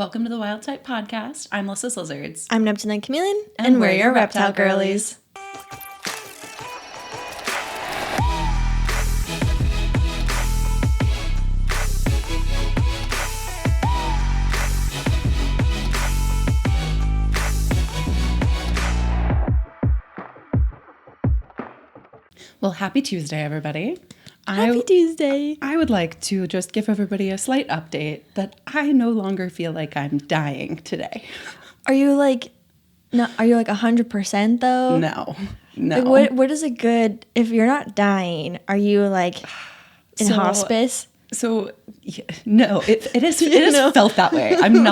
Welcome to the Wild Type Podcast. I'm Lyssa Lizards. I'm Neptune and Chameleon, and we're your reptile girlies. Well, happy Tuesday, everybody. Happy Tuesday. I would like to just give everybody a slight update that I no longer feel like I'm dying today. Are you like 100% though? No. Like what is a good, if you're not dying, are you like in hospice? So no, it is felt that way. I'm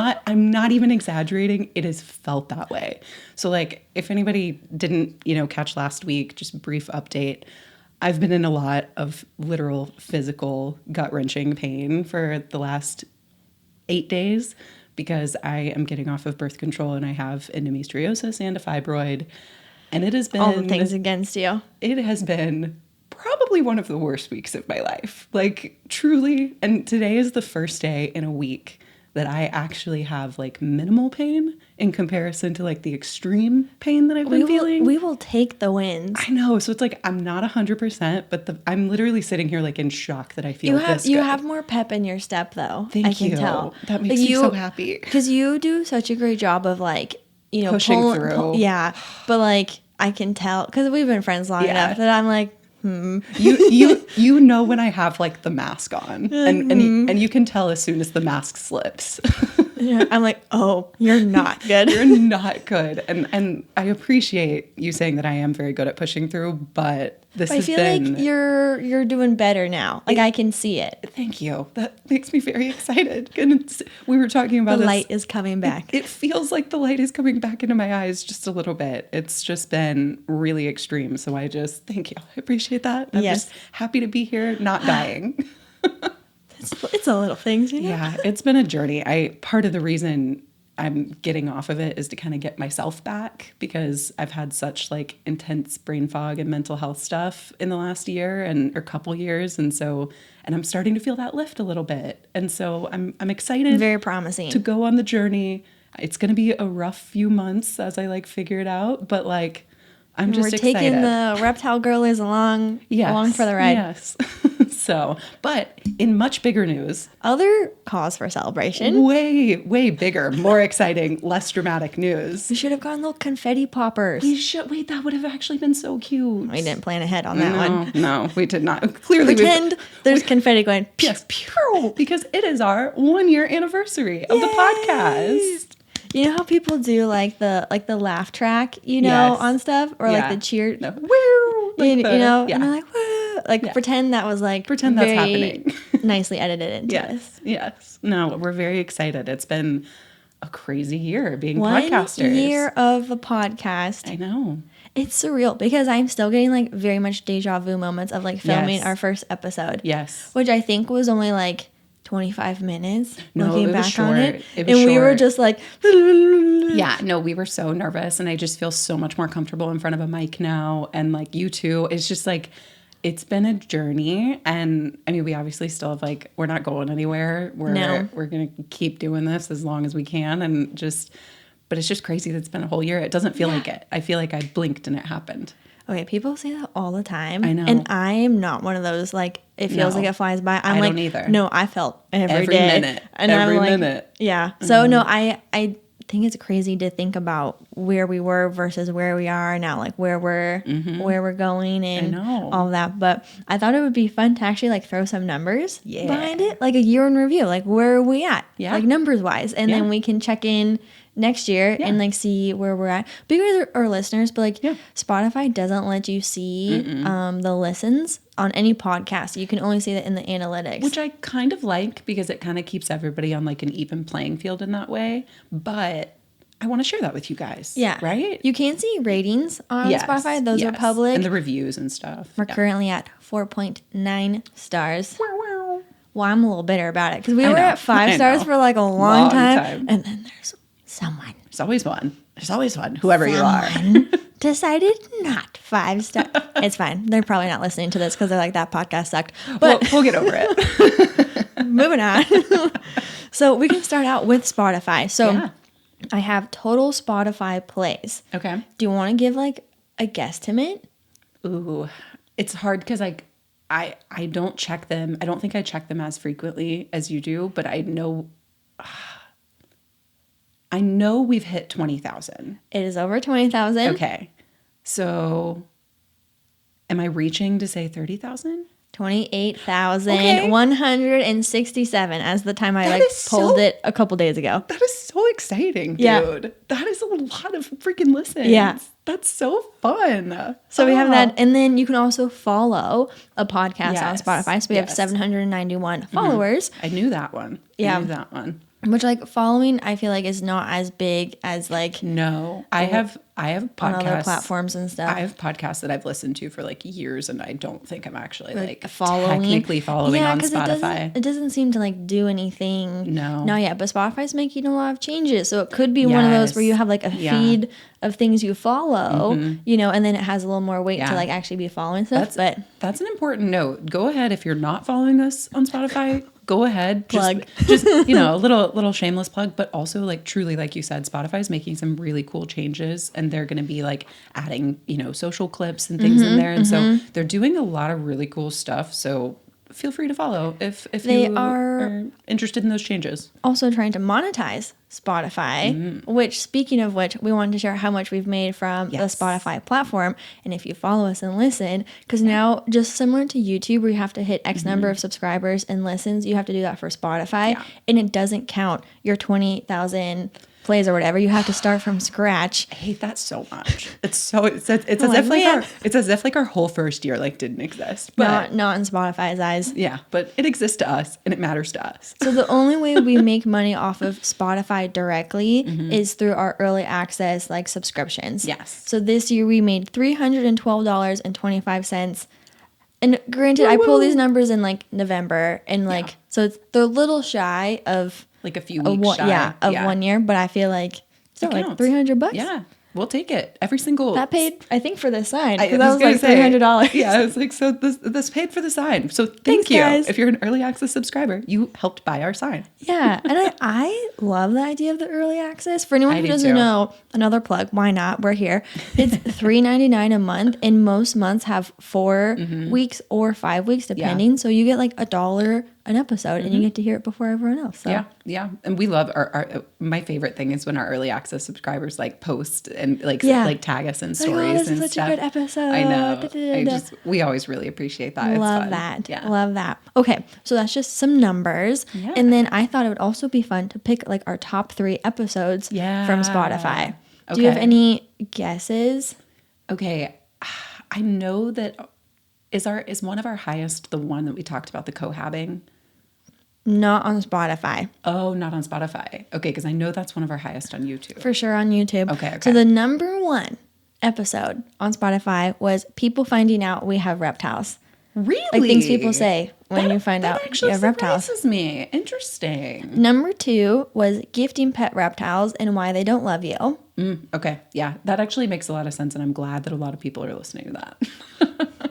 not even exaggerating. It is felt that way. So like if anybody didn't, catch last week, just brief update. I've been in a lot of literal physical gut-wrenching pain for the last 8 days because I am getting off of birth control and I have endometriosis and a fibroid. And it has been all the things against you. It has been probably one of the worst weeks of my life. Like truly. And today is the first day in a week that I actually have like minimal pain in comparison to like the extreme pain that I've been feeling. We will take the wins. I know. So it's like I'm not 100%, but I'm literally sitting here like in shock that I feel this good. You have more pep in your step though. Thank you. I can tell. That makes me so happy. Because you do such a great job of like, pushing through. Yeah. But like I can tell because we've been friends long enough that I'm like, You know when I have like the mask on and you can tell as soon as the mask slips. Yeah, I'm like, oh, you're not good. You're not good. And I appreciate you saying that I am very good at pushing through, but I feel like you're doing better now. Like I can see it. Thank you. That makes me very excited. And we were talking about the light is coming back. It feels like the light is coming back into my eyes just a little bit. It's just been really extreme. So I just thank you. I appreciate that. I'm just happy to be here, not dying. It's a little things, Yeah, it's been a journey. Part of the reason I'm getting off of it is to kind of get myself back because I've had such like intense brain fog and mental health stuff in the last year or couple years. And I'm starting to feel that lift a little bit. And so I'm excited. Very promising. To go on the journey. It's going to be a rough few months as I like figure it out, but like I'm just excited. We're taking the reptile girlies along for the ride. Yes. But in much bigger news. Other cause for celebration. Way, way bigger, more exciting, less dramatic news. We should have gotten little confetti poppers. Wait, that would have actually been so cute. We didn't plan ahead on that one. No, we did not. Clearly, Pretend there's confetti going. Yes, because it is our 1-year anniversary of the podcast. You know how people do like the laugh track, on stuff, or like the cheer, no. Woo, and they're like, woo, pretend that was like that's happening, nicely edited into this. Yes. No, we're very excited. It's been a crazy year being 1 podcasters. Year of a podcast. I know. It's surreal because I'm still getting like very much deja vu moments of like filming our first episode. Yes. Which I think was only like 25 minutes looking back short. on it. It was and we short. were just like, yeah, no, we were so nervous and I just feel so much more comfortable in front of a mic now. And like you too, it's just like, it's been a journey. And I mean, we obviously still have like, we're not going anywhere. We're going to keep doing this as long as we can. But it's just crazy that it's been a whole year. It doesn't feel like it. I feel like I blinked and it happened. Okay, people say that all the time. I know. And I am not one of those, like, it feels like it flies by. I don't either. No, I felt every day. Minute. And every I'm like, minute. Yeah. So, no, I think it's crazy to think about where we were versus where we are now, like where we're going and all that. But I thought it would be fun to actually, like, throw some numbers behind it. Like a year in review. Like, where are we at? Yeah. Like, numbers-wise. And then we can check in next year and like see where we're at. But you guys are listeners, but like Spotify doesn't let you see the listens on any podcast. You can only see that in the analytics, which I kind of like because it kind of keeps everybody on like an even playing field in that way. But I want to share that with you guys. Yeah. Right? You can see ratings on Spotify. Those are public. And the reviews and stuff. We're currently at 4.9 stars. Wow. Well, I'm a little bitter about it because we were at 5 stars for like a long time. And then there's someone. There's always one. Whoever you are. decided not 5 stars. It's fine. They're probably not listening to this because they're like, that podcast sucked. But we'll get over it. Moving on. So we can start out with Spotify. So Yeah. I have total Spotify plays. Okay. Do you want to give like a guesstimate? Ooh, it's hard because like I don't check them. I don't think I check them as frequently as you do, but I know we've hit 20,000. It is over 20,000. Okay. So am I reaching to say 30,000? 28,167 as the time I pulled it a couple days ago. That is so exciting, dude. Yeah. That is a lot of freaking listens. Yeah. That's so fun. So we have that. And then you can also follow a podcast on Yes. Spotify. So we have 791 followers. I knew that one. Yeah. I knew that one. Which like following, I feel like is not as big as like No, I have podcasts on other platforms and stuff. I have podcasts that I've listened to for like years, and I don't think I'm actually like following. technically following on Spotify. It doesn't seem to like do anything. No. Not yet. But Spotify's making a lot of changes, so it could be one of those where you have like a feed of things you follow, you know, and then it has a little more weight to like actually be following stuff. But that's an important note. Go ahead if you're not following us on Spotify. Go ahead, plug. Just you know, a little shameless plug, but also like truly, like you said, Spotify is making some really cool changes, and they're going to be like adding, you know, social clips and things in there, and so they're doing a lot of really cool stuff. So feel free to follow if you are interested in those changes. Also trying to monetize Spotify, which, speaking of which, we wanted to share how much we've made from the Spotify platform. And if you follow us and listen, because now, just similar to YouTube, where you have to hit X number of subscribers and listens, you have to do that for Spotify. And it doesn't count your 20,000 plays or whatever. You have to start from scratch. I hate that so much. It's as if like our whole first year like didn't exist. But not in Spotify's eyes. Yeah, but it exists to us and it matters to us. So the only way we make money off of Spotify directly is through our early access like subscriptions. Yes. So this year we made $312.25. And granted, I pull these numbers in like November, and like so they're a little shy of like a few weeks shy. 1 year, but I feel like still like $300. Yeah, we'll take it. Every single that paid, I think, for the sign. That was like $300. Yeah, it's like, so this paid for the sign. So thank Thanks, you. guys. If you're an early access subscriber, you helped buy our sign. Yeah, and I love the idea of the early access. For anyone who doesn't know, another plug, why not? We're here. It's $3.99 a month, and most months have 4 weeks or 5 weeks, depending. So you get like $1 an episode, and you get to hear it before everyone else. So. Yeah, and we love our my favorite thing is when our early access subscribers like post and like tag us in stories and such stuff. A good episode. I know. We always really appreciate that. Love it's fun. that. Yeah. Love that. Okay, so that's just some numbers, and then I thought it would also be fun to pick like our top 3 episodes from Spotify. Okay. Do you have any guesses? Okay, I know that is one of our highest the one that we talked about, the cohabbing. Not on Spotify. Oh, not on Spotify. Okay, because I know that's one of our highest on YouTube. For sure on YouTube. Okay. So the number 1 episode on Spotify was people finding out we have reptiles. Really? Like things people say when you find out you have reptiles. That actually surprises me. Interesting. Number 2 was gifting pet reptiles and why they don't love you. Okay. Yeah, that actually makes a lot of sense, and I'm glad that a lot of people are listening to that.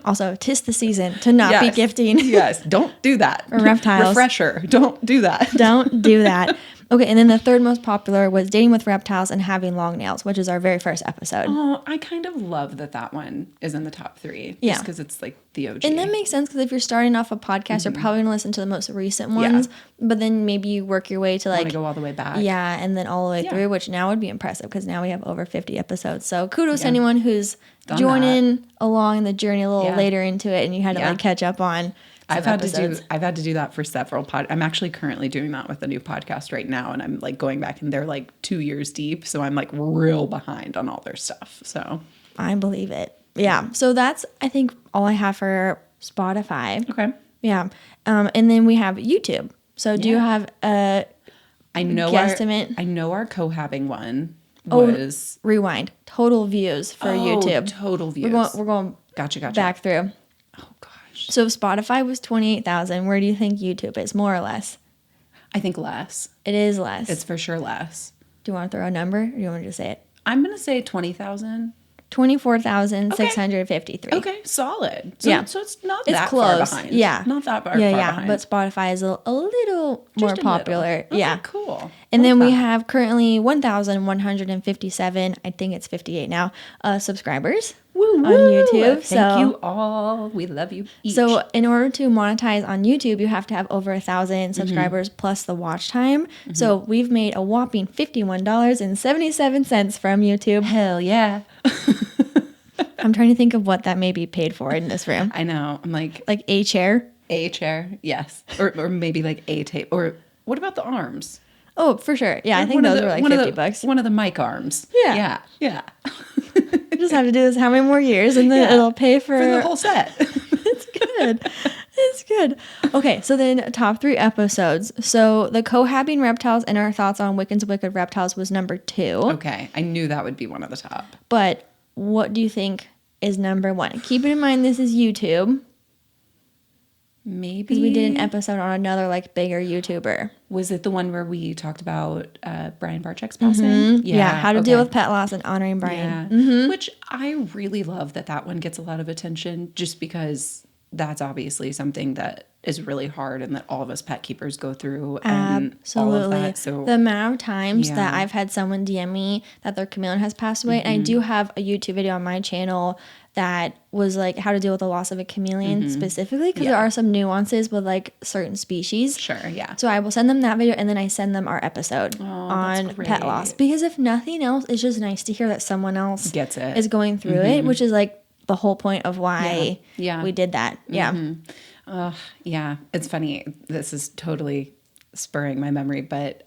Also, 'tis the season to not be gifting. Yes, don't do that. Reptiles. Refresher, don't do that. Don't do that. Okay, and then the third most popular was dating with reptiles and having long nails, which is our very first episode. Oh, I kind of love that one is in the top 3. Just because it's like the OG. And that makes sense because if you're starting off a podcast, you're probably going to listen to the most recent ones, but then maybe you work your way to like... go all the way back. Yeah, and then all the way through, which now would be impressive because now we have over 50 episodes. So kudos to anyone who's joining along the journey a little later into it and you had to like catch up on... I've had to do that for several I'm actually currently doing that with a new podcast right now, and I'm like going back and they're like 2 years deep, so I'm like real behind on all their stuff. So I believe it. Yeah. So that's I think all I have for Spotify. Okay. Yeah. And then we have YouTube. So do you have a guesstimate? I know our cohabbing one was rewind. Total views for YouTube. Total views. We're going gotcha. back through. Oh gosh. So Spotify was 28,000. Where do you think YouTube is, more or less? I think less. It is less. It's for sure less. Do you want to throw a number or do you want to just say it? I'm going to say 20,000. 24,653. Okay, solid. So, Yeah. so it's not It's that close. far behind. Yeah. Not that far Yeah. behind. But Spotify is a little more popular. Okay, Yeah. cool. And then we that. have currently 1,157, I think it's 58 now, subscribers Woo, on YouTube. Thank you all. We love you each. So in order to monetize on YouTube, you have to have over 1,000 subscribers plus the watch time. So we've made a whopping $51.77 from YouTube. Hell yeah. I'm trying to think of what that may be paid for in this room. I know. I'm like a chair. A chair, yes. Or maybe like a tape. Or what about the arms? Oh, for sure. Yeah, I think those were like $50. One of the mic arms. Yeah. Yeah. You just have to do this how many more years and then it'll pay for the whole set. It's good. It's good. Okay, so then top 3 episodes. So the cohabiting reptiles and our thoughts on Wiccan's Wicked Reptiles was number 2. Okay, I knew that would be one of the top. But what do you think is number 1? Keeping in mind this is YouTube. Maybe. Because we did an episode on another like bigger YouTuber. Was it the one where we talked about Brian Barczyk's passing? Yeah, how to deal with pet loss and honoring Brian. Yeah. Which I really love that one gets a lot of attention just because that's obviously something that is really hard and that all of us pet keepers go through. And Absolutely. all of that. So the amount of times that I've had someone DM me that their chameleon has passed away, and I do have a YouTube video on my channel that was like how to deal with the loss of a chameleon specifically, because there are some nuances with like certain species. Sure, yeah. So I will send them that video and then I send them our episode on pet loss, because if nothing else, it's just nice to hear that someone else gets it, is going through it, which is like the whole point of why we did that. Yeah. Yeah, it's funny. This is totally spurring my memory, but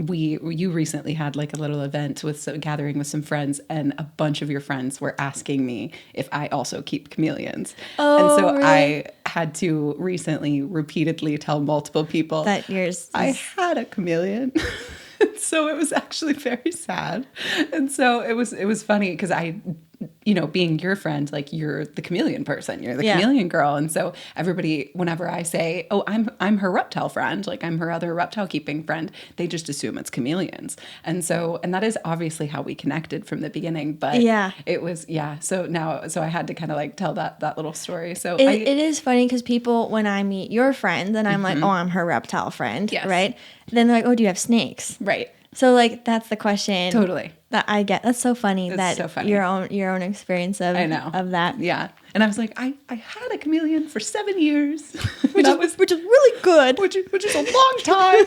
you recently had like a little event with gathering with some friends, and a bunch of your friends were asking me if I also keep chameleons. Oh, and so really? I had to recently repeatedly tell multiple people that yours I had a chameleon. So it was actually very sad. And so it was funny because being your friend, like you're the chameleon person, you're the chameleon girl. And so everybody, whenever I say, oh, I'm her reptile friend, like I'm her other reptile keeping friend, they just assume it's chameleons. And that is obviously how we connected from the beginning. But it was, So I had to kind of like tell that little story. So it is funny because people, when I meet your friend, then I'm like, oh, I'm her reptile friend. Right. Then they're like, oh, do you have snakes? Right. So like, that's the question. Totally. That I get. That's so funny. It's so funny. your own experience of that. Yeah. And I was like, I had a chameleon for 7 years, which is really good. Which is a long time.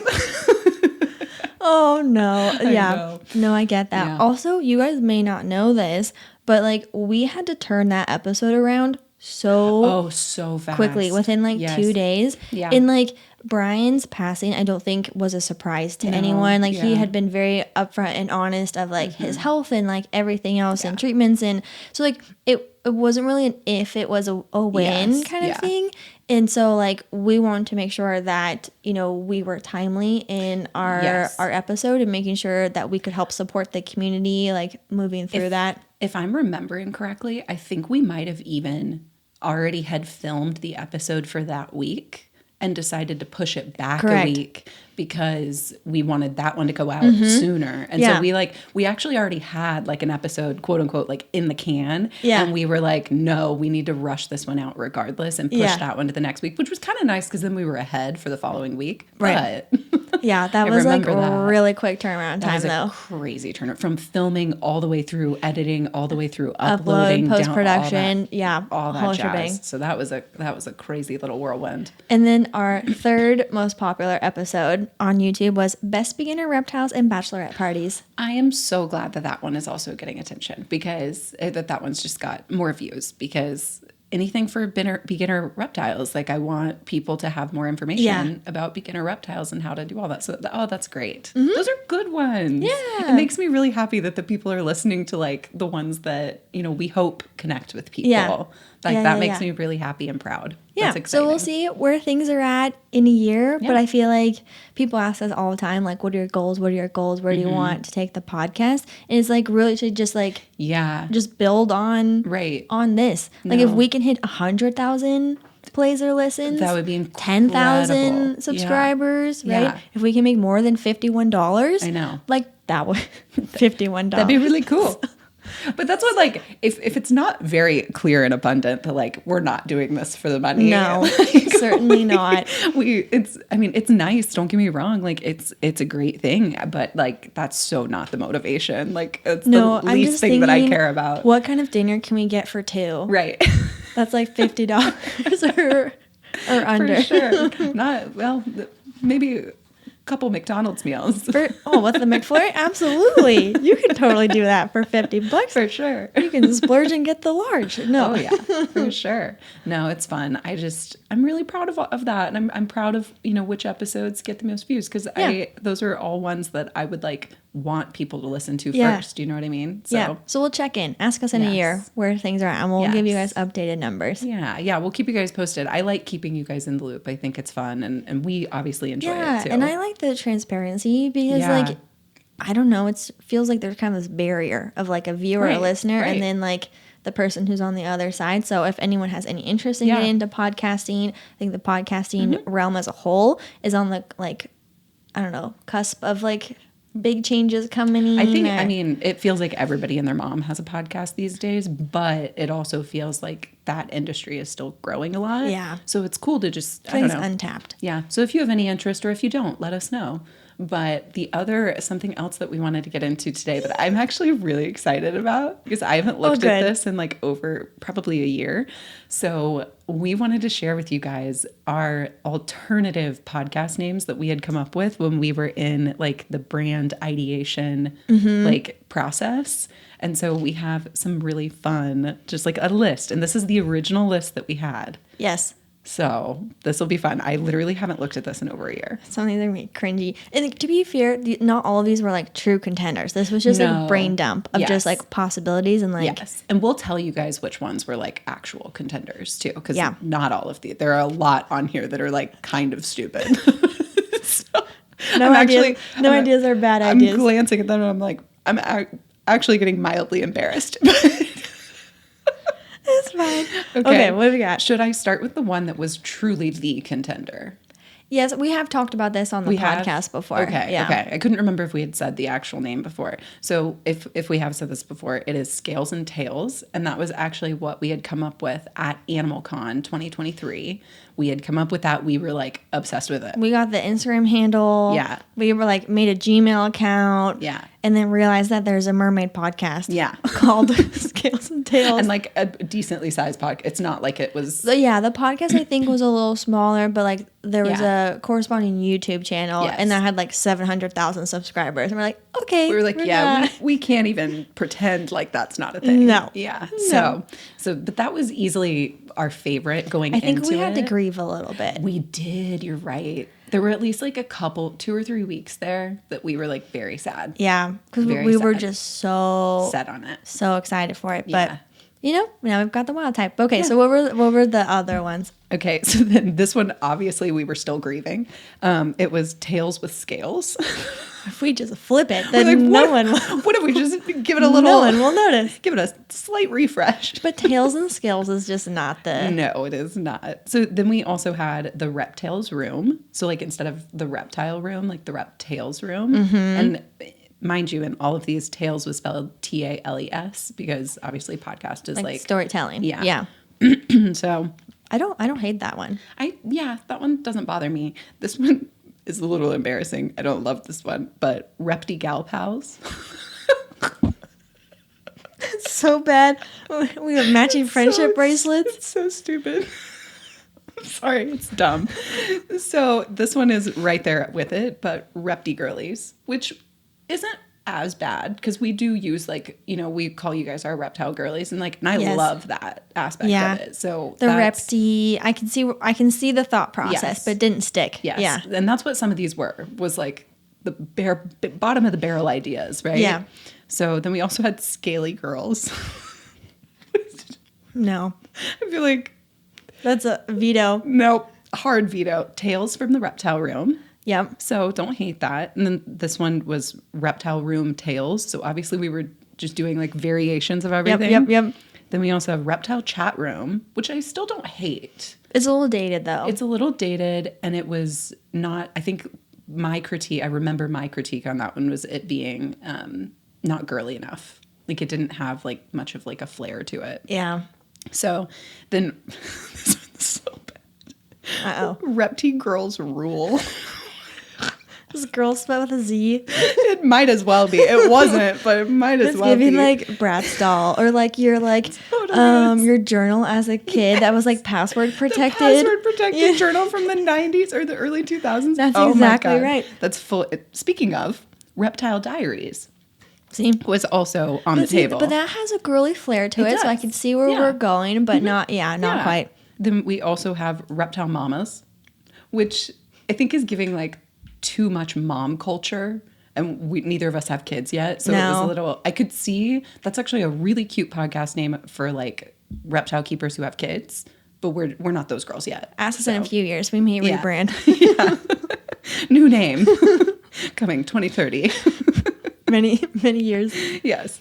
Oh no. I No, I get that. Yeah. Also, you guys may not know this, but like we had to turn that episode around so fast, quickly within like 2 days. Yeah. And like Brian's passing, I don't think was a surprise to anyone. Like he had been very upfront and honest of like his health and like everything else and treatments, and so like it wasn't really an if, it was a when kind of thing. And so like we wanted to make sure that we were timely in our episode and making sure that we could help support the community like moving through that. If I'm remembering correctly, I think we might have even already had filmed the episode for that week and decided to push it back a week because we wanted that one to go out sooner. And so we actually already had like an episode, quote unquote, like in the can. Yeah. And we were like, no, we need to rush this one out regardless and push that one to the next week, which was kind of nice because then we were ahead for the following week. Right. But yeah, that was like a really quick turnaround time though. Crazy turnaround from filming all the way through editing, all the way through uploading, post-production, all that whole jazz. shebang. So that was a crazy little whirlwind. And then our third most popular episode on YouTube was Best Beginner Reptiles and Bachelorette Parties. I am so glad that one is also getting attention because that one's just got more views, because anything for beginner reptiles, like I want people to have more information about beginner reptiles and how to do all that. So that's great. Those are good ones. Yeah. It makes me really happy that the people are listening to like the ones that we hope connect with people. That makes me really happy and proud. Yeah, That's exciting. So we'll see where things are at in a year. Yeah. But I feel like people ask us all the time, like, what are your goals? What are your goals? Where do you want to take the podcast? And it's like really to just like, just build on this. Like if we can hit 100,000 plays or listens, that would be 10,000 subscribers, right? Yeah. If we can make more than $51, I know, like that would $51. That'd be really cool. But that's what, like, if it's not very clear and abundant that, like, we're not doing this for the money. No, like, certainly not. It's nice. Don't get me wrong. Like, it's a great thing, but like, that's so not the motivation. Like, it's the least thing that I care about. What kind of dinner can we get for two? Right. That's like $50 or under. For sure. Maybe a couple McDonald's meals. What's the McFlurry? Absolutely. You can totally do that for $50. For sure. You can splurge and get the large. No. Oh yeah, for sure. No, it's fun. I'm really proud of that. And I'm proud of, which episodes get the most views. Cause those are all ones that I would want people to listen to first. You know what I mean? So we'll check in. Ask us in a year where things are at, and we'll give you guys updated numbers. Yeah. We'll keep you guys posted. I like keeping you guys in the loop. I think it's fun, and we obviously enjoy it too. And I like the transparency because I don't know, it feels like there's kind of this barrier of like a viewer or listener and then like the person who's on the other side. So if anyone has any interest in getting into podcasting, I think the podcasting realm as a whole is on the cusp of like big changes coming. It feels like everybody and their mom has a podcast these days, but it also feels like that industry is still growing a lot. Yeah. So it's cool to just, I don't know. Untapped. Yeah. So if you have any interest, or if you don't, let us know. But something else that we wanted to get into today that I'm actually really excited about, because I haven't looked at this in like over probably a year. So we wanted to share with you guys our alternative podcast names that we had come up with when we were in like the brand ideation like process. And so we have some really fun, just like a list. And this is the original list that we had. Yes. So this will be fun. I literally haven't looked at this in over a year. Something that made cringy. And to be fair, not all of these were like true contenders. This was just like a brain dump of just like possibilities and like. Yes. And we'll tell you guys which ones were like actual contenders too. Because not all of there are a lot on here that are like kind of stupid. No ideas are bad ideas. I'm glancing at them and I'm like, I'm actually getting mildly embarrassed. It's fine. Okay, what have we got? Should I start with the one that was truly the contender? Yes, we have talked about this on the podcast before. Okay. I couldn't remember if we had said the actual name before. So if we have said this before, it is Scales and Tails. And that was actually what we had come up with at AnimalCon 2023. We had come up with that. We were like obsessed with it. We got the Instagram handle. Yeah. We were like made a Gmail account. Yeah. And then realized that there's a mermaid podcast. Yeah. Called Scales and Tails. And like a decently sized podcast. It's not like it was. So yeah, the podcast I think was a little smaller, but like there was a corresponding YouTube channel and that had like 700,000 subscribers. And we're like, okay. We were like, we can't even pretend like that's not a thing. No. Yeah. So, but that was easily our favorite going into it. I think we had to grieve a little bit. We did. You're right. There were at least like a couple, 2 or 3 weeks there that we were like very sad. Yeah. Because we were just so set on it. So excited for it. But, now we've got the wild type. Okay. So what were the other ones? Okay. So then this one, obviously we were still grieving. It was Tails with Scales. If we just flip it, then no one will. What if we just give it a little... No one will notice. Give it a slight refresh. But Tails and Scales is just not the... No, it is not. So then we also had the Reptiles Room. So like instead of the Reptile Room, like the Reptiles Room. And mind you, in all of these, Tails was spelled Tales because obviously podcast is like storytelling. Yeah. So... I don't hate that one. That one doesn't bother me. This one is a little embarrassing. I don't love this one, but Repti Gal Pals. It's so bad. We have matching friendship bracelets. It's so stupid. I'm sorry, it's dumb. So this one is right there with it, but Repti Girlies, which isn't as bad because we do use we call you guys our reptile girlies and I love that aspect of it. So the repti, I can see the thought process, but it didn't stick. Yes. Yeah. And that's what some of these was like the bottom of the barrel ideas, right? Yeah. So then we also had scaly girls. No. I feel like that's a veto. Nope. Hard veto. Tales from the Reptile Room. Yep. So don't hate that. And then this one was Reptile Room Tales. So obviously we were just doing like variations of everything. Yep. Then we also have Reptile Chat Room, which I still don't hate. It's a little dated though. It's a little dated, and it was not, I think I remember my critique on that one was it being not girly enough. Like it didn't have like much of like a flair to it. Yeah. So then this one's so bad. Uh-oh. Reptile girls rule. This girl spelled with a Z. It might as well be. It wasn't, but it might as well be. It's giving like Bratz doll or like your your journal as a kid that was like password protected. Password protected journal from the 90s or the early 2000s. That's exactly right. That's full. Speaking of, Reptile Diaries. See? Was also on the table. But that has a girly flair to it, so I can see where we're going, but not quite. Then we also have Reptile Mamas, which I think is giving like too much mom culture, and neither of us have kids yet, so it was a little. I could see that's actually a really cute podcast name for like reptile keepers who have kids, but we're not those girls yet. Ask us in a few years, we may rebrand. New name coming 2030. many years. Yes.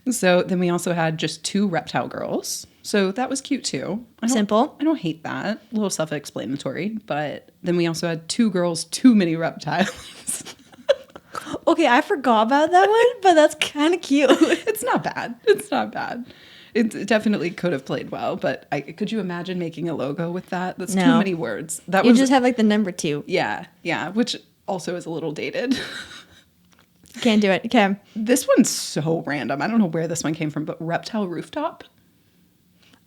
So then we also had just 2 reptile girls. So that was cute too. Simple. I don't hate that. A little self-explanatory. But then we also had 2 girls, too many reptiles. Okay, I forgot about that one, but that's kind of cute. It's not bad. It's not bad. It definitely could have played well, but could you imagine making a logo with that? That's too many words. You just have like the number 2. Yeah, which also is a little dated. Can't do it. Okay. This one's so random. I don't know where this one came from, but Reptile Rooftop.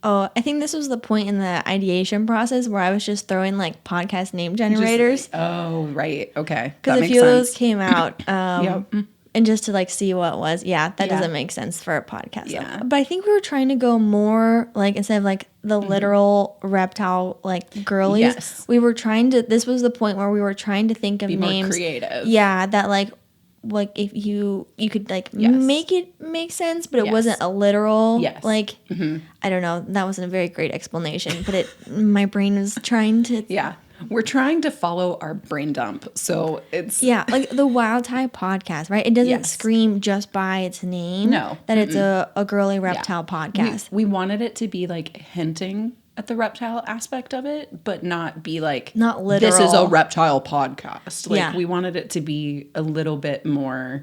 Oh, I think this was the point in the ideation process where I was just throwing like podcast name generators. Right. Okay. Because a few of those came out. And just to like see what it was. Yeah, that doesn't make sense for a podcast. Yeah. But I think we were trying to go more like instead of like the literal reptile like girlies. Yes. We were trying to, this was the point where we were trying to think of names. More creative. Yeah, that like if you could like make it make sense, but it wasn't a literal like I don't know, that wasn't a very great explanation, but my brain was trying to we're trying to follow our brain dump, so it's like the Wild Type podcast, right? It doesn't scream just by its name that it's a girly reptile podcast. We wanted it to be like hinting at the reptile aspect of it, but not be like, not literal. This is a reptile podcast. Like we wanted it to be a little bit more,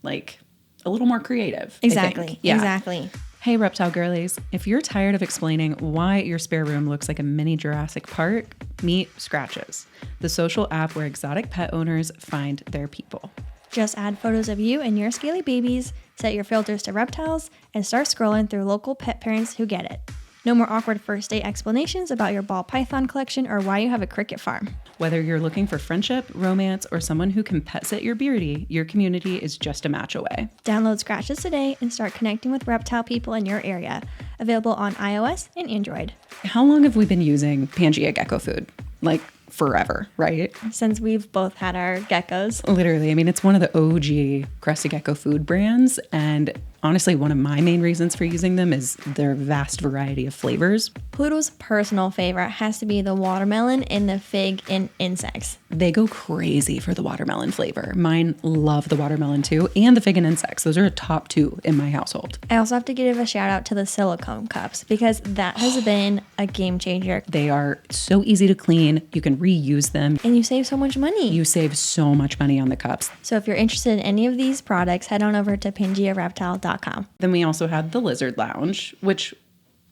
like a little more creative. Exactly. Exactly. Hey, reptile girlies. If you're tired of explaining why your spare room looks like a mini Jurassic Park, meet Scratches, the social app where exotic pet owners find their people. Just add photos of you and your scaly babies, set your filters to reptiles, and start scrolling through local pet parents who get it. No more awkward first date explanations about your ball python collection or why you have a cricket farm. Whether you're looking for friendship, romance, or someone who can pet sit your beardy, your community is just a match away. Download Scratches today and start connecting with reptile people in your area. Available on iOS and Android. How long have we been using Pangea gecko food? Like forever, right? Since we've both had our geckos. Literally. I mean, it's one of the OG Crested Gecko food brands. And honestly, one of my main reasons for using them is their vast variety of flavors. Pluto's personal favorite has to be the watermelon and the fig and insects. They go crazy for the watermelon flavor. Mine love the watermelon too, and the fig and insects. Those are a top 2 in my household. I also have to give a shout out to the silicone cups because that has been a game changer. They are so easy to clean. You can reuse them. And you save so much money. You save so much money on the cups. So if you're interested in any of these products, head on over to PangeaReptile.com. Then we also had the Lizard Lounge, which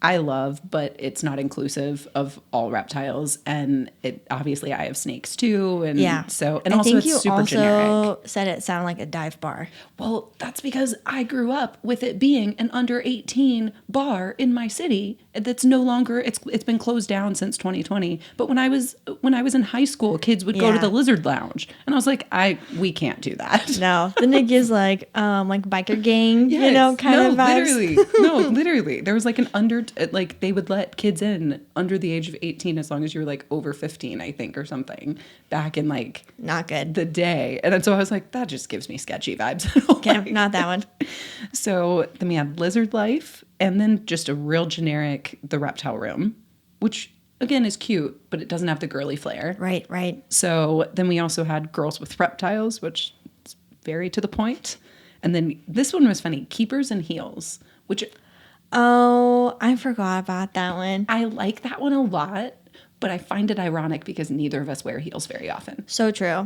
I love, but it's not inclusive of all reptiles. And obviously I have snakes too. And so, and also it's super generic. I think you also said it sounded like a dive bar. Well, that's because I grew up with it being an under 18 bar in my city. That's no longer, it's been closed down since 2020. But when I was in high school, kids would go to the Lizard Lounge. And I was like, we can't do that. No. Then it gives like biker gang, kind of vibes. Literally. There was like an like they would let kids in under the age of 18 as long as you were like over 15, I think, or something back in like not good the day. And so I was like, that just gives me sketchy vibes. Okay, not that one. So then we had Lizard Life and then just a real generic The Reptile Room, which again is cute, but it doesn't have the girly flair. Right. So then we also had Girls with Reptiles, which is very to the point. And then this one was funny, Keepers and Heels, which... Oh, I forgot about that one. I like that one a lot, but I find it ironic because neither of us wear heels very often. So true.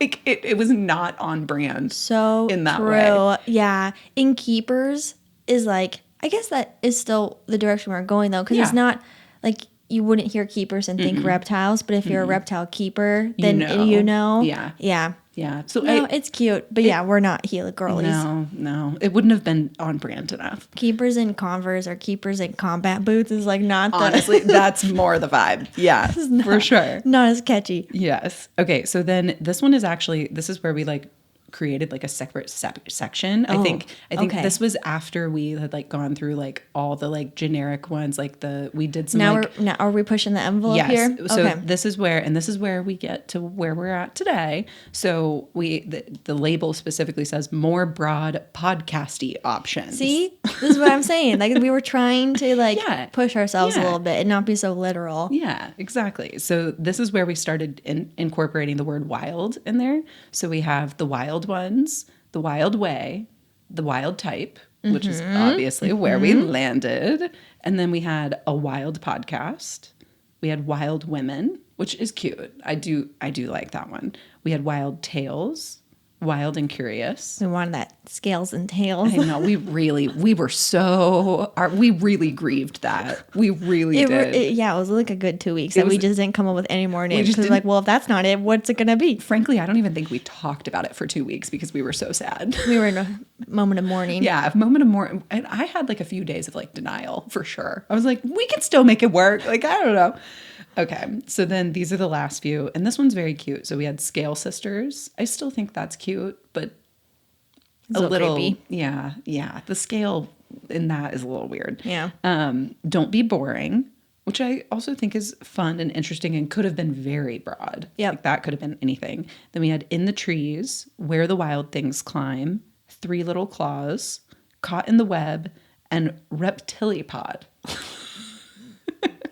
Like it was not on brand. So in that true. way. Yeah. In keepers is like, I guess that is still the direction we're going though, because it's not like you wouldn't hear keepers and think reptiles, but if you're a reptile keeper, then you know. Yeah. Yeah. Yeah. So no, it's cute, but we're not Gila girlies. No. It wouldn't have been on brand enough. Keepers in Converse or keepers in combat boots is like not honestly, that's more the vibe. Yeah, for sure. Not as catchy. Yes. Okay. So then this one is actually, this is where we like created like a separate section. I think this was after we had like gone through like all the like generic ones, like we did some now are we pushing the envelope here? So this is where we get to where we're at today. So the label specifically says more broad podcasty options. See, this is what I'm saying. Like we were trying to like push ourselves a little bit and not be so literal. Yeah, exactly. So this is where we started incorporating the word wild in there. So we have the wild ones, the wild way, the wild type, which is obviously where we landed. And then we had a wild podcast. We had wild women, which is cute. I do like that one. We had wild tales, wild and curious. We wanted that scales and tails. I know. We really grieved that. We really did. It was like a good 2 weeks that we just didn't come up with any more names. Because like, well, if that's not it, what's it going to be? Frankly, I don't even think we talked about it for 2 weeks because we were so sad. We were in a moment of mourning. Yeah, a moment of mourning. And I had like a few days of like denial for sure. I was like, we can still make it work. Like, I don't know. Okay, so then these are the last few. And this one's very cute. So we had Scale Sisters. I still think that's cute, but it's a little creepy. Yeah. The scale in that is a little weird. Yeah. Don't Be Boring, which I also think is fun and interesting and could have been very broad. Yeah. Like that could have been anything. Then we had In the Trees, Where the Wild Things Climb, Three Little Claws, Caught in the Web, and Reptilipod.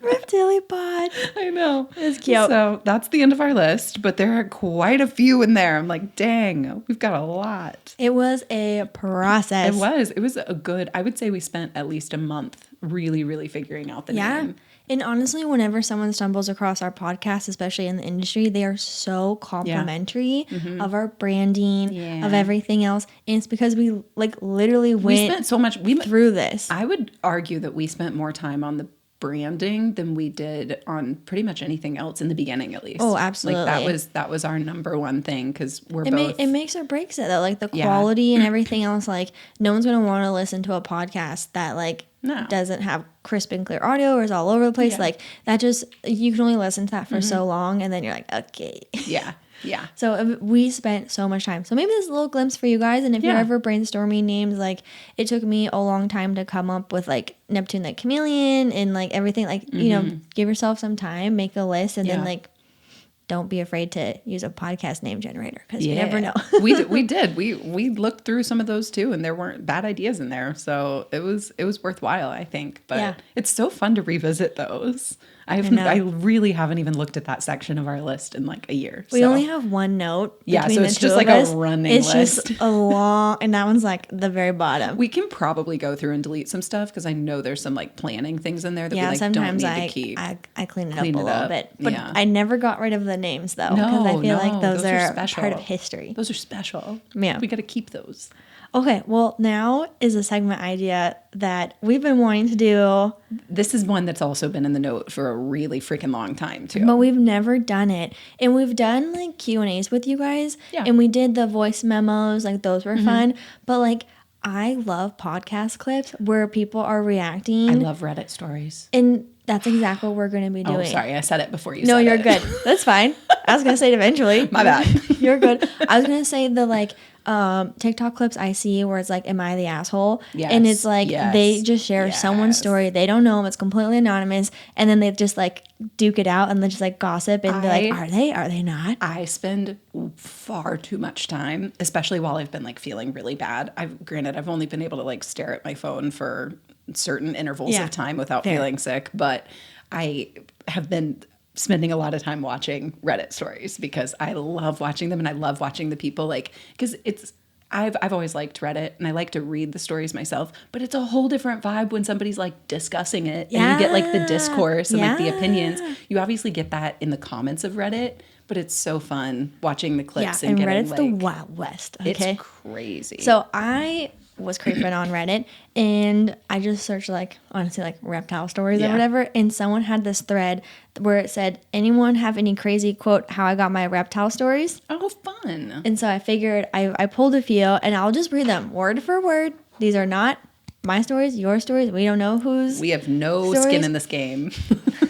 Reptilipod. I know. It's cute. So that's the end of our list, but there are quite a few in there. I'm like, dang, we've got a lot. It was a process. It was a good, I would say we spent at least a month really, really figuring out the name. And honestly, whenever someone stumbles across our podcast, especially in the industry, they are so complimentary of our branding, of everything else. And it's because we like literally went spent so much through this. I would argue that we spent more time on the branding than we did on pretty much anything else in the beginning, at least. Oh, absolutely. Like that was our number one thing because it makes or breaks it though. Like the quality and everything else. Like no one's gonna want to listen to a podcast that like doesn't have crisp and clear audio or is all over the place. Like that just you can only listen to that for so long, and then you're like, okay. Yeah. So we spent so much time. So maybe this is a little glimpse for you guys. And if you're ever brainstorming names, like it took me a long time to come up with like Neptune, like Chameleon and like everything. Like, you know, give yourself some time, make a list, and then like don't be afraid to use a podcast name generator because you never know. we did. We looked through some of those too, and there weren't bad ideas in there. So it was worthwhile, I think. But it's so fun to revisit those. I really haven't even looked at that section of our list in like a year. We only have one note. Yeah, so it's just like a running list. It's just a long, and that one's like the very bottom. We can probably go through and delete some stuff because I know there's some like planning things in there that we like sometimes don't need to keep. I clean it up a little bit, but I never got rid of the names though because I feel like those are part of history. Those are special. Yeah, we got to keep those. Okay, well, now is a segment idea that we've been wanting to do. This is one that's also been in the note for a really freaking long time, too. But we've never done it. And we've done, like, Q&As with you guys. Yeah. And we did the voice memos. Like, those were fun. But, like, I love podcast clips where people are reacting. I love Reddit stories. And that's exactly what we're going to be doing. Oh, sorry. I said it before you said it. No, you're good. That's fine. I was going to say it eventually. My bad. You're good. I was going to say the, like, TikTok clips I see where it's like, am I the asshole? Yes, and it's like they just share someone's story. They don't know them. It's completely anonymous. And then they just like duke it out and then just like gossip and be like, are they not? I spend far too much time, especially while I've been like feeling really bad. I've only been able to like stare at my phone for certain intervals of time without feeling sick, but I have been spending a lot of time watching Reddit stories because I love watching them and I love watching the people like, because I've always liked Reddit and I like to read the stories myself, but it's a whole different vibe when somebody's like discussing it and you get like the discourse and like the opinions. You obviously get that in the comments of Reddit, But it's so fun watching the clips and getting Reddit's the Wild West. Okay? It's crazy. So I was creeping on Reddit and I just searched honestly reptile stories or whatever, and someone had this thread where it said, anyone have any crazy quote how I got my reptile stories? Oh, fun. And so I figured I pulled a few and I'll just read them word for word. These are not my stories, your stories. We don't know whose. We have no stories. skin in this game.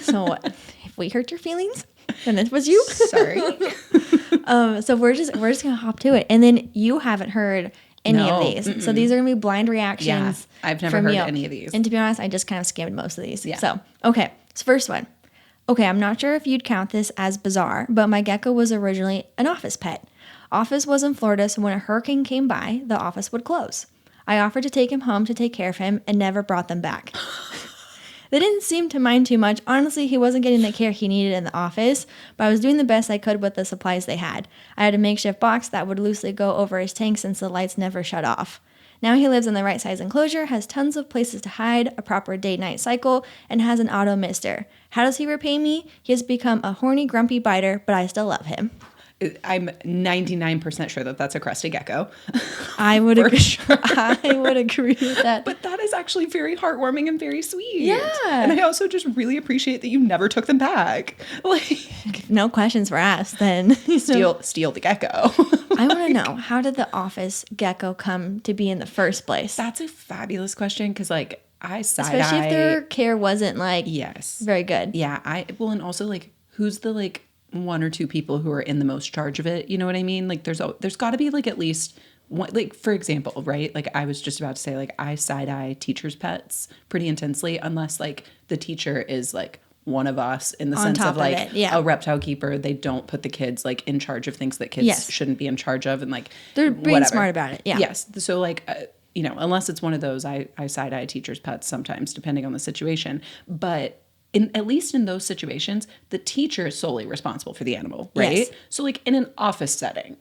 So if we hurt your feelings, then it was you. Sorry. So we're just gonna hop to it, and then you haven't heard any of these. Mm-mm. So these are gonna be blind reactions. Yeah, I've never heard any of these. And to be honest, I just kind of skimmed most of these. Yeah. So okay, so first one. Okay, I'm not sure if you'd count this as bizarre, but my gecko was originally an office pet. Office was in Florida, so when a hurricane came by, the office would close. I offered to take him home to take care of him and never brought them back. They didn't seem to mind too much. Honestly, he wasn't getting the care he needed in the office, but I was doing the best I could with the supplies they had. I had a makeshift box that would loosely go over his tank since the lights never shut off. Now he lives in the right size enclosure, has tons of places to hide, a proper day-night cycle, and has an auto mister. How does he repay me? He has become a horny, grumpy biter, but I still love him. I'm 99% sure that that's a crested gecko. I would agree. Sure. I would agree with that. But that is actually very heartwarming and very sweet. Yeah. And I also just really appreciate that you never took them back. No questions were asked then. Steal the gecko. I want to know, how did the office gecko come to be in the first place? That's a fabulous question because I side-eye. Especially if their care wasn't very good. Yeah. And also who's the one or two people who are in the most charge of it, you know what I mean? There's got to be at least one, for example, right? I was just about to say I side-eye teachers' pets pretty intensely unless the teacher is one of us in the sense of a reptile keeper. They don't put the kids in charge of things that kids shouldn't be in charge of, and they're being smart about it. Yeah. Yes. So unless it's one of those, I side-eye teachers' pets sometimes depending on the situation, but at least in those situations, the teacher is solely responsible for the animal, right? Yes. So in an office setting,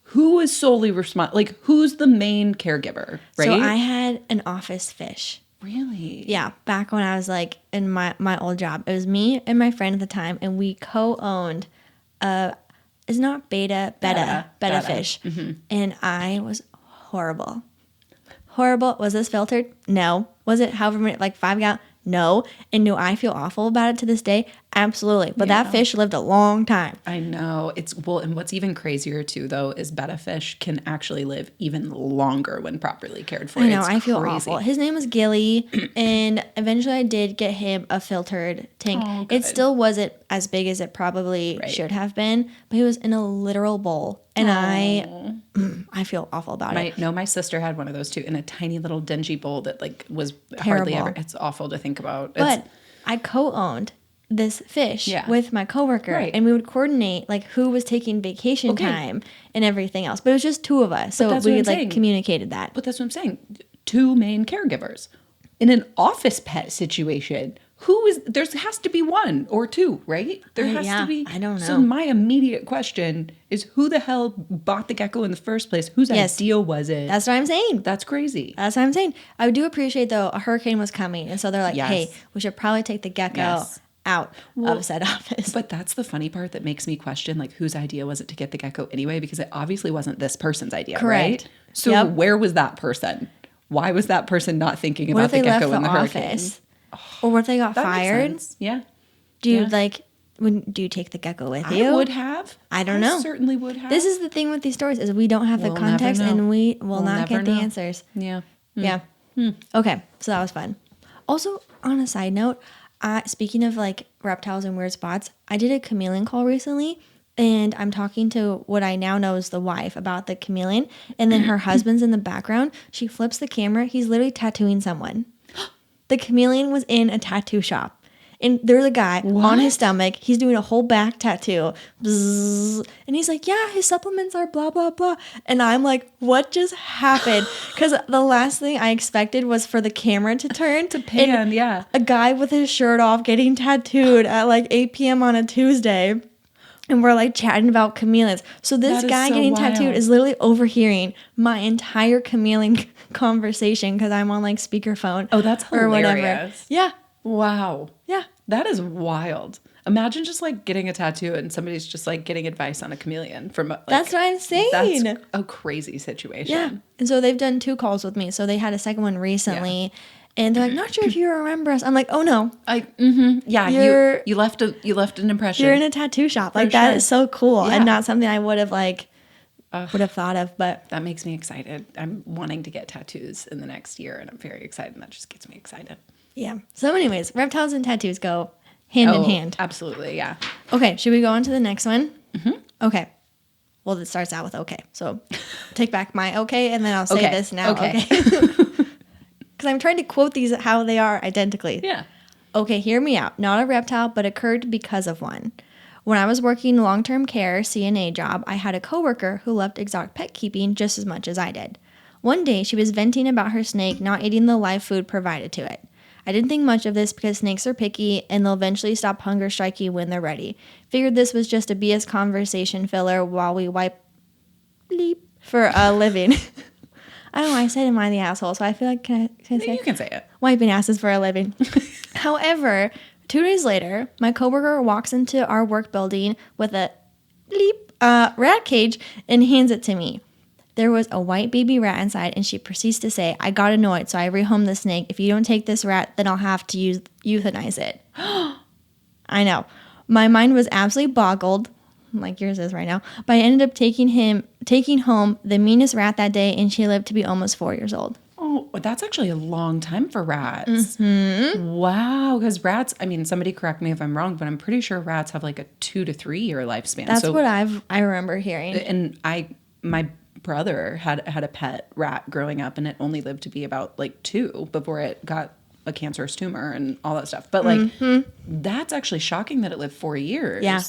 who is solely responsible? Who's the main caregiver, right? So I had an office fish. Really? Yeah. Back when I was in my old job, it was me and my friend at the time, and we co-owned it's not betta fish. Mm-hmm. And I was horrible. Was this filtered? No. Was it however many, 5 gallons? No. And do I feel awful about it to this day? Absolutely. But that fish lived a long time. I know. And what's even crazier too, though, is betta fish can actually live even longer when properly cared for. I know. I feel awful. His name was Gilly, and eventually I did get him a filtered tank. Oh, it still wasn't as big as it probably should have been, but he was in a literal bowl. And I feel awful about it. No, my sister had one of those too, in a tiny little dingy bowl that was hardly ever. It's awful to think about. But I co-owned this fish with my coworker, and we would coordinate who was taking vacation time and everything else. But it was just 2 of us, so we communicated that. But that's what I'm saying. 2 main caregivers in an office pet situation. There has to be 1 or 2, right? There has to be. I don't know. So my immediate question is, who the hell bought the gecko in the first place? Whose idea was it? That's what I'm saying. That's crazy. That's what I'm saying. I do appreciate, though, a hurricane was coming. And so they're like, hey, we should probably take the gecko out of said office. But that's the funny part that makes me question, whose idea was it to get the gecko anyway? Because it obviously wasn't this person's idea, right? So where was that person? Why was that person not thinking about the gecko in the hurricane? Or what if they got fired? Yeah. Do you do you take the gecko with you? I would have. I don't know. Certainly would have. This is the thing with these stories is we don't have the context and we will not get the answers. Yeah. Yeah. Okay. So that was fun. Also, on a side note, speaking of reptiles and weird spots, I did a chameleon call recently. And I'm talking to what I now know is the wife about the chameleon. And then her husband's in the background. She flips the camera. He's literally tattooing someone. The chameleon was in a tattoo shop. And there's a guy on his stomach. He's doing a whole back tattoo. Bzzz. And he's like, yeah, his supplements are blah, blah, blah. And I'm like, what just happened? Because the last thing I expected was for the camera to turn. To pan, yeah. A guy with his shirt off getting tattooed at 8 p.m. on a Tuesday. And we're chatting about chameleons. So this guy getting tattooed is literally overhearing my entire chameleon conversation because I'm on speakerphone. Oh, that's hilarious. Or whatever. Yeah. Wow. Yeah. That is wild. Imagine just like getting a tattoo and somebody's just like getting advice on a chameleon from like, that's what I'm saying. That's a crazy situation. Yeah. And so they've done 2 calls with me. So they had a second one recently. Yeah. And they're like, not sure if you remember us. I'm like, oh no. Yeah, you left an impression. You're in a tattoo shop. Like that is so cool. Yeah. And not something I would have thought of, but that makes me excited. I'm wanting to get tattoos in the next year and I'm very excited. And that just gets me excited. Yeah. So anyways, reptiles and tattoos go hand in hand. Absolutely, yeah. Okay, should we go on to the next one? Mm-hmm. Okay. Well, it starts out with okay. So take back my okay, and then I'll say this now. Okay. Because I'm trying to quote these how they are identically. Yeah. Okay, hear me out. Not a reptile, but occurred because of one. When I was working long-term care CNA job, I had a coworker who loved exotic pet keeping just as much as I did. One day, she was venting about her snake not eating the live food provided to it. I didn't think much of this because snakes are picky and they'll eventually stop hunger striking when they're ready. Figured this was just a BS conversation filler while we wipe bleep for a living. I don't know, I said am I the asshole, so I feel like can I say you can say it. Wiping asses for a living. However, 2 days later, my coworker walks into our work building with a bleep rat cage and hands it to me. There was a white baby rat inside, and she proceeds to say, I got annoyed, so I rehomed the snake. If you don't take this rat, then I'll have to euthanize it. I know. My mind was absolutely boggled, like yours is right now, but I ended up taking home the meanest rat that day, and she lived to be almost 4 years old. Oh, that's actually a long time for rats. Mm-hmm. Wow, because rats, I mean, somebody correct me if I'm wrong, but I'm pretty sure rats have like a 2 to 3 year lifespan. That's what I remember hearing. And my brother had a pet rat growing up, and it only lived to be about like 2 before it got a cancerous tumor and all that stuff. But like, that's actually shocking that it lived 4 years. Yeah.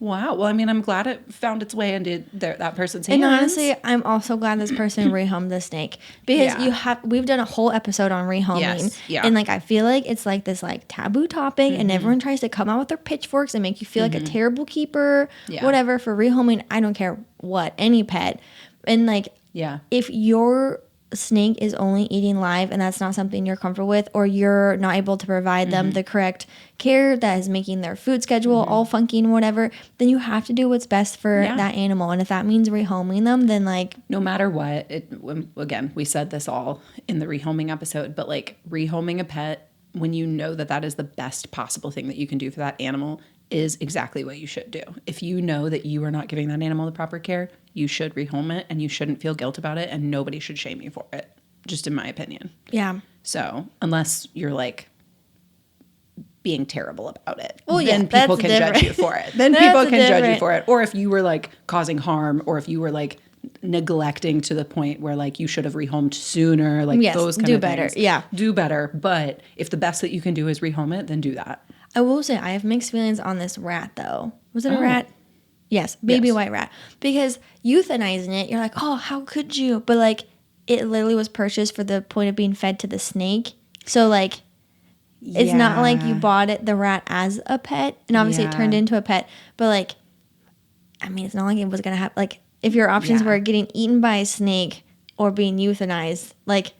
Wow. Well, I mean, I'm glad it found its way into that person's hands. And honestly, I'm also glad this person rehomed the snake because we've done a whole episode on rehoming. Yes. Yeah. And like, I feel like it's like this like taboo topic and everyone tries to come out with their pitchforks and make you feel like a terrible keeper, whatever for rehoming. I don't care what, any pet. And like, if your snake is only eating live and that's not something you're comfortable with, or you're not able to provide them the correct care that is making their food schedule all funky and whatever, then you have to do what's best for that animal. And if that means rehoming them, then like, no matter what, again, we said this all in the rehoming episode, but like rehoming a pet when you know that is the best possible thing that you can do for that animal is exactly what you should do. If you know that you are not giving that animal the proper care, you should rehome it, and you shouldn't feel guilt about it, and nobody should shame you for it, just in my opinion. Yeah. So unless you're like being terrible about it, then people can judge you for it. Then people can judge you for it. Or if you were like causing harm, or if you were like neglecting to the point where like you should have rehomed sooner, like those kind of better. things. Yeah. Do better. But if the best that you can do is rehome it, then do that. I will say I have mixed feelings on this rat though. Was it a rat? Yes, baby white rat. Because euthanizing it, you're like, oh, how could you? But like, it literally was purchased for the point of being fed to the snake. So like, it's not like you bought the rat as a pet, and obviously it turned into a pet. But like, I mean, it's not like it was gonna happen. Like, if your options were getting eaten by a snake or being euthanized, like,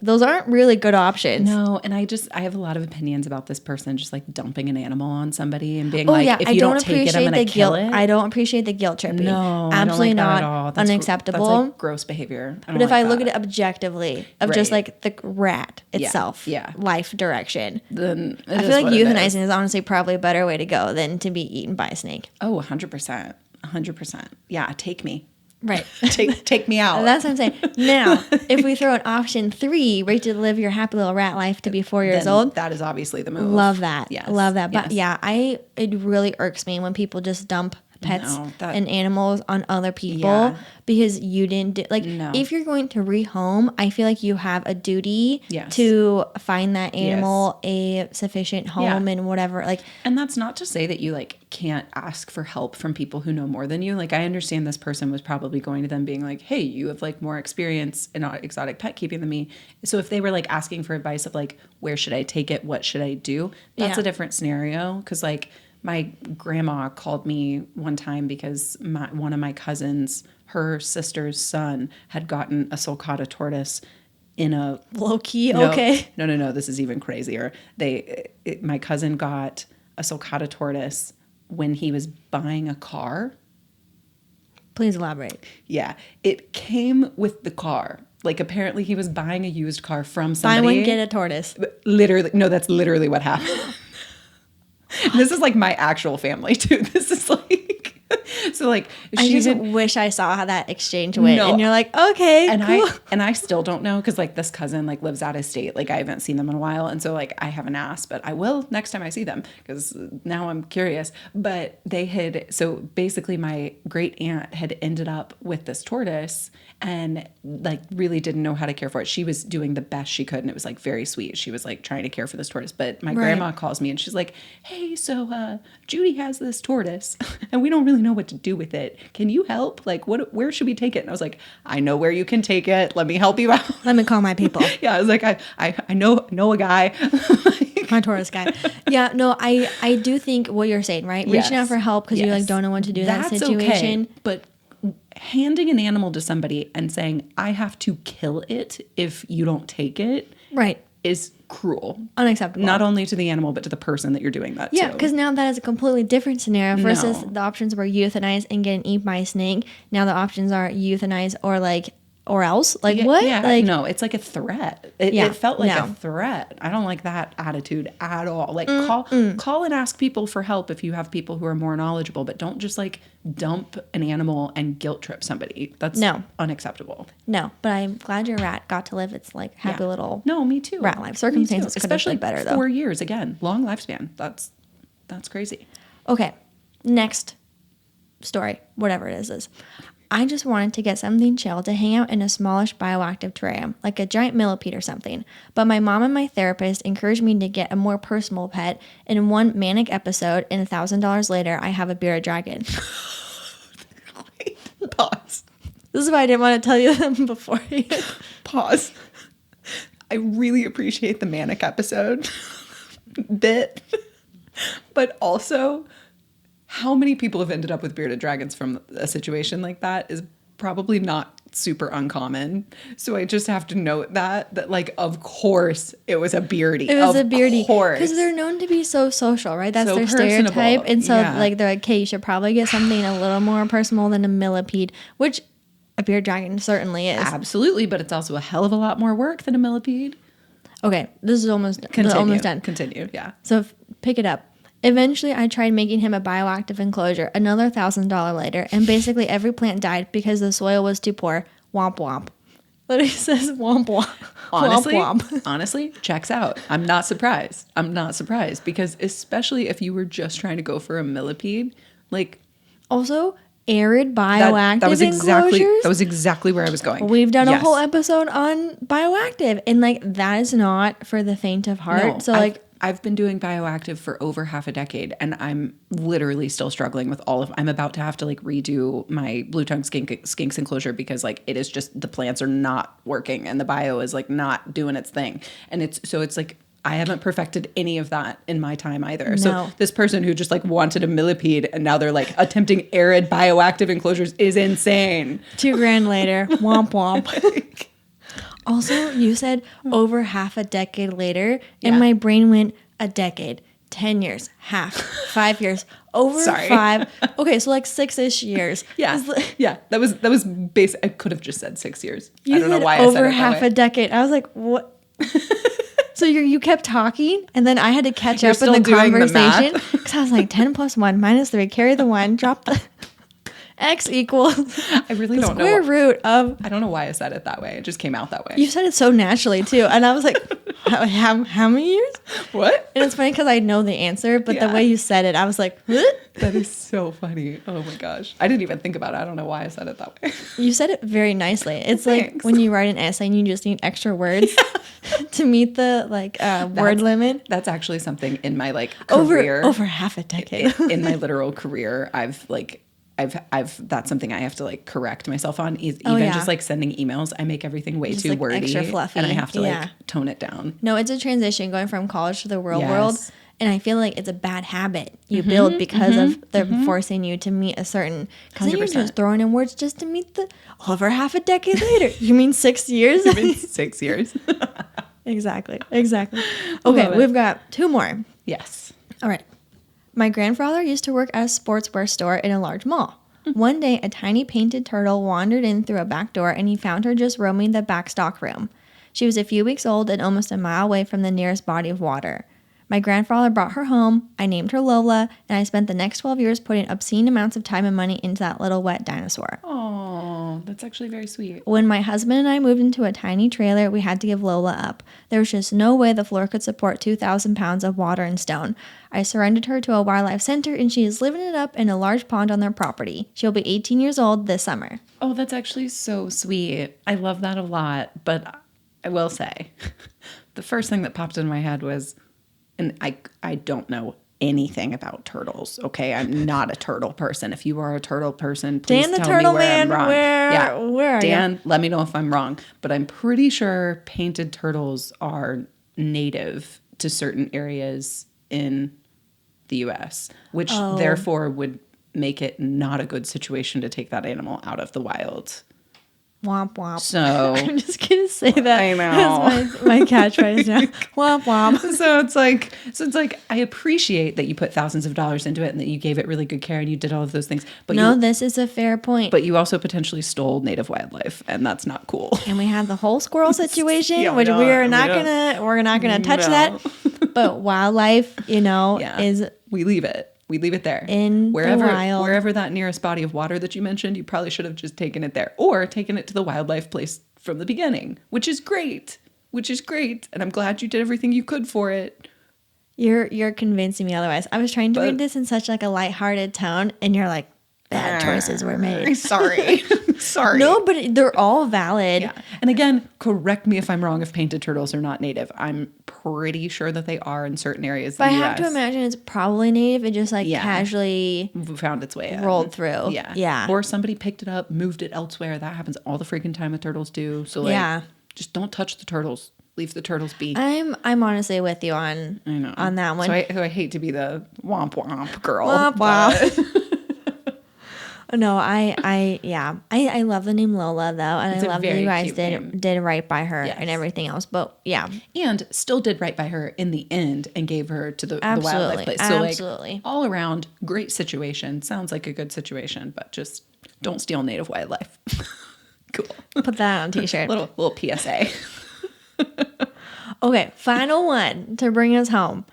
those aren't really good options. No, and I have a lot of opinions about this person just like dumping an animal on somebody and being if you don't take it, I'm going to kill it. I don't appreciate the guilt tripping. No, absolutely I don't like not. That at all. That's unacceptable. That's like gross behavior. But if I look at it objectively, of just like the rat itself, life direction, then I feel like euthanizing is honestly probably a better way to go than to be eaten by a snake. Oh, 100%. 100%. Yeah, take me. Right. Take me out. That's what I'm saying. Now, if we throw in option 3, ready to live your happy little rat life to be 4 years old. That is obviously the move. Love that. Yes. Love that. But it really irks me when people just dump pets and animals on other people because you didn't do, like, if you're going to rehome, I feel like you have a duty to find that animal a sufficient home and whatever. Like, and that's not to say that you like can't ask for help from people who know more than you. Like, I understand this person was probably going to them being like, hey, you have like more experience in exotic pet keeping than me. So if they were like asking for advice of like, where should I take it? What should I do? That's a different scenario. 'Cause like, my grandma called me one time because one of my cousins, her sister's son, had gotten a sulcata tortoise in a low key. No, this is even crazier. My cousin got a sulcata tortoise when he was buying a car. Please elaborate. Yeah. It came with the car. Like, apparently he was buying a used car from somebody. Buy one, get a tortoise. Literally. No, that's literally what happened. This is like my actual family too. This is like, so like, I just wish I saw how that exchange went. No, and you're like, okay, and cool. I still don't know. Cause like this cousin like lives out of state. Like I haven't seen them in a while. And so like, I haven't asked, but I will next time I see them. Cause now I'm curious, but so basically my great aunt had ended up with this tortoise and like really didn't know how to care for it. She was doing the best she could. And it was like very sweet. She was like trying to care for this tortoise, but my grandma calls me and she's like, hey, so Judy has this tortoise and we don't really know what to do with it. Can you help? Like, where should we take it? And I was like, I know where you can take it. Let me help you out. Let me call my people. Yeah. I was like, I know a guy. My tortoise guy. Yeah, no, I do think what you're saying, right? Yes. Reaching out for help because you like don't know what to do in that situation. Okay, but handing an animal to somebody and saying, I have to kill it if you don't take it. Right. Is cruel. Unacceptable. Not only to the animal, but to the person that you're doing that to. Yeah, because now that is a completely different scenario versus the options were euthanize and get eaten by a snake. Now the options are euthanize or else. Like, yeah, what? Yeah, like, no, it's like a threat. It felt like a threat. I don't like that attitude at all. Like, call and ask people for help if you have people who are more knowledgeable, but don't just like dump an animal and guilt trip somebody. That's unacceptable. No, but I'm glad your rat got to live its like happy little me too. rat life. Circumstances could have been better though. 4 years again, long lifespan. That's crazy. Okay, next story, whatever it is. I just wanted to get something chill to hang out in a smallish bioactive terrarium, like a giant millipede or something. But my mom and my therapist encouraged me to get a more personal pet. And in one manic episode, and $1,000 later, I have a bearded dragon. Pause. This is why I didn't want to tell you them before. Pause. I really appreciate the manic episode bit, but also how many people have ended up with bearded dragons from a situation like that is probably not super uncommon. So I just have to note that like, of course it was a beardy. It was a beardy. Because they're known to be so social, right? That's so their stereotype. And so like they're like, okay, you should probably get something a little more personal than a millipede, which a bearded dragon certainly is. Absolutely, but it's also a hell of a lot more work than a millipede. Okay, this is almost done. Continue, yeah. So pick it up. Eventually, I tried making him a bioactive enclosure, another $1,000 later, and basically every plant died because the soil was too poor. Womp womp. Literally says womp womp. Honestly, womp womp. Honestly, checks out. I'm not surprised because especially if you were just trying to go for a millipede, like also arid bioactive enclosures. That was exactly where I was going. We've done a whole episode on bioactive, and like that is not for the faint of heart. No, so I've been doing bioactive for over half a decade, and I'm literally still struggling with I'm about to have to like redo my blue tongue skinks enclosure because like it is just the plants are not working and the bio is like not doing its thing. And it's like I haven't perfected any of that in my time either. No. So this person who just like wanted a millipede and now they're like attempting arid bioactive enclosures is insane. $2,000 later, womp womp. Also, you said over half a decade later, and my brain went a decade, 10 years, half, 5 years, over 5. Okay, so like 6-ish years. Yeah, yeah. That was basic. I could have just said 6 years. I don't know why I said it over half a decade. I was like, what? So you kept talking, and then I had to catch up in the conversation because I was like 10 plus 1 minus 3. Carry the 1. Drop the. X equals I really don't know. Square root of. I don't know why I said it that way. It just came out that way. You said it so naturally too, and I was like, how many years? What? And it's funny because I know the answer, but the way you said it, I was like, what? That is so funny. Oh my gosh, I didn't even think about it. I don't know why I said it that way. You said it very nicely. It's like when you write an essay and you just need extra words to meet the word limit. That's actually something in my career over half a decade in my literal career. I've that's something I have to correct myself on. Just sending emails, I make everything way too wordy, extra fluffy, and I have to tone it down. No, it's a transition going from college to the real world, and I feel like it's a bad habit you build because of them forcing you to meet a certain. Because you're just throwing in words just to meet the over half a decade later. You mean 6 years? You mean 6 years? Exactly. Okay, we've got 2 more. Yes. All right. My grandfather used to work at a sportswear store in a large mall. One day, a tiny painted turtle wandered in through a back door, and he found her just roaming the back stock room. She was a few weeks old and almost a mile away from the nearest body of water. My grandfather brought her home, I named her Lola, and I spent the next 12 years putting obscene amounts of time and money into that little wet dinosaur. Oh, that's actually very sweet. When my husband and I moved into a tiny trailer, we had to give Lola up. There was just no way the floor could support 2,000 pounds of water and stone. I surrendered her to a wildlife center, and she is living it up in a large pond on their property. She'll be 18 years old this summer. Oh, that's actually so sweet. I love that a lot, but I will say, the first thing that popped in my head was, and I don't know anything about turtles, okay? I'm not a turtle person. If you are a turtle person, please Dan the tell Turtle me where Man, I'm wrong. where are Dan, you? let me know if I'm wrong. But I'm pretty sure painted turtles are native to certain areas in the U.S., which therefore would make it not a good situation to take that animal out of the wild. Womp womp. So I'm just gonna say that. I know. That's my catchphrase now. Womp womp. So it's like I appreciate that you put thousands of dollars into it and that you gave it really good care and you did all of those things. But This is a fair point. But you also potentially stole native wildlife, and that's not cool. And we have the whole squirrel situation, Yeah, which we're not gonna touch that. But wildlife, is we leave it. We leave it there. In the wild. Wherever that nearest body of water that you mentioned, you probably should have just taken it there or taken it to the wildlife place from the beginning, which is great. And I'm glad you did everything you could for it. You're convincing me otherwise. I was trying to read this in such like a lighthearted tone, and you're like, bad choices were made. Sorry. No, but they're all valid. Yeah. And again, correct me if I'm wrong if painted turtles are not native. I'm pretty sure that they are in certain areas But in the I have to imagine it's probably native. It just casually found its way in. rolled through. Yeah. Or somebody picked it up, moved it elsewhere. That happens all the freaking time with turtles do. So just don't touch the turtles. Leave the turtles be. I'm honestly with you on that one. So I hate to be the womp womp girl. Womp womp. No, I love the name Lola though, and I love that you guys did right by her and everything else. But and still did right by her in the end and gave her to the wildlife place. So absolutely, all around great situation. Sounds like a good situation, but just don't steal native wildlife. Cool. Put that on a t-shirt. little PSA. Okay, final one to bring us home.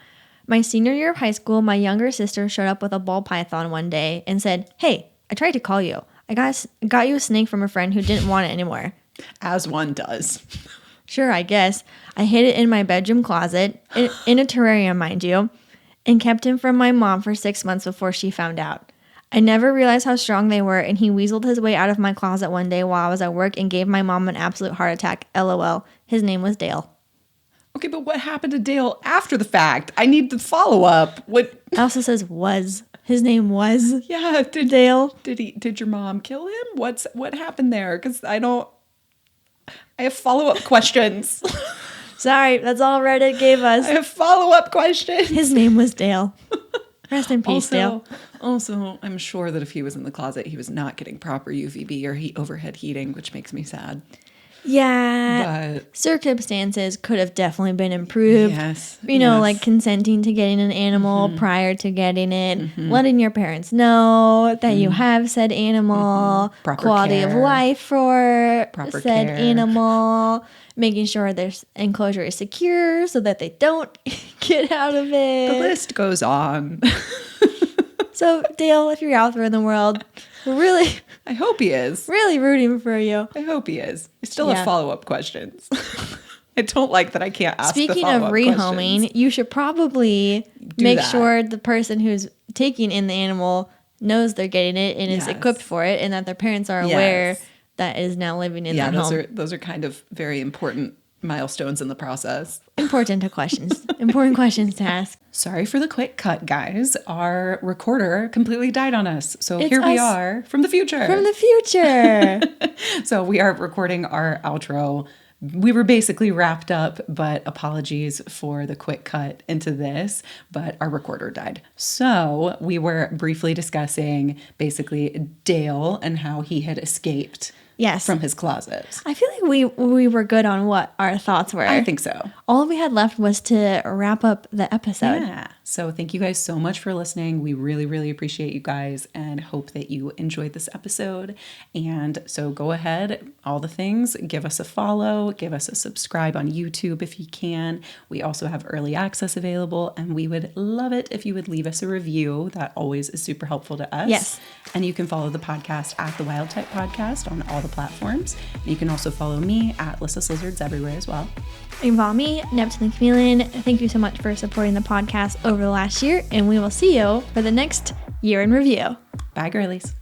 My senior year of high school, my younger sister showed up with a ball python one day and said, "Hey, I tried to call you. I got you a snake from a friend who didn't want it anymore." As one does. Sure, I guess. I hid it in my bedroom closet, in a terrarium, mind you, and kept him from my mom for 6 months before she found out. I never realized how strong they were, and he weaseled his way out of my closet one day while I was at work and gave my mom an absolute heart attack. LOL. His name was Dale. Okay, but what happened to Dale after the fact? I need the follow-up. What? It also says was. His name was. Yeah, Dale. Did your mom kill him? What happened there? Because I have follow-up questions. Sorry, that's all Reddit gave us. I have follow-up questions. His name was Dale. Rest in peace, Dale. Also, I'm sure that if he was in the closet, he was not getting proper UVB or overhead heating, which makes me sad. Yeah, but circumstances could have definitely been improved. Yes. Like consenting to getting an animal prior to getting it, letting your parents know that you have said animal, quality of life for said animal, making sure their enclosure is secure so that they don't get out of it. The list goes on. So, Dale, if you're out there in the world, we're really... I hope he is. Really rooting for you. I hope he is. I still have follow-up questions. I don't like that I can't ask the follow-up questions. Speaking of rehoming, questions. You should probably make sure the person who's taking in the animal knows they're getting it and is equipped for it, and that their parents are aware that it is now living in their home. Those are kind of very important milestones in the process. Important questions to ask. Sorry for the quick cut, guys. Our recorder completely died on us. So It's here we us. are from the future. So we are recording our outro. We were basically wrapped up, but apologies for the quick cut into this, but our recorder died. So we were briefly discussing basically Dale and how he had escaped from his closet. I feel like we were good on what our thoughts were. I think so. All we had left was to wrap up the episode. Yeah. So thank you guys so much for listening. We really, really appreciate you guys and hope that you enjoyed this episode. And so go ahead, all the things, give us a follow, give us a subscribe on YouTube if you can. We also have early access available, and we would love it if you would leave us a review. That always is super helpful to us. Yes. And you can follow the podcast at the Wild Type Podcast on all the platforms. And you can also follow me at Lyssa Lizards everywhere as well. You can follow me, Neptune the Chameleon. Thank you so much for supporting the podcast over the last year, and we will see you for the next year in review. Bye, girlies.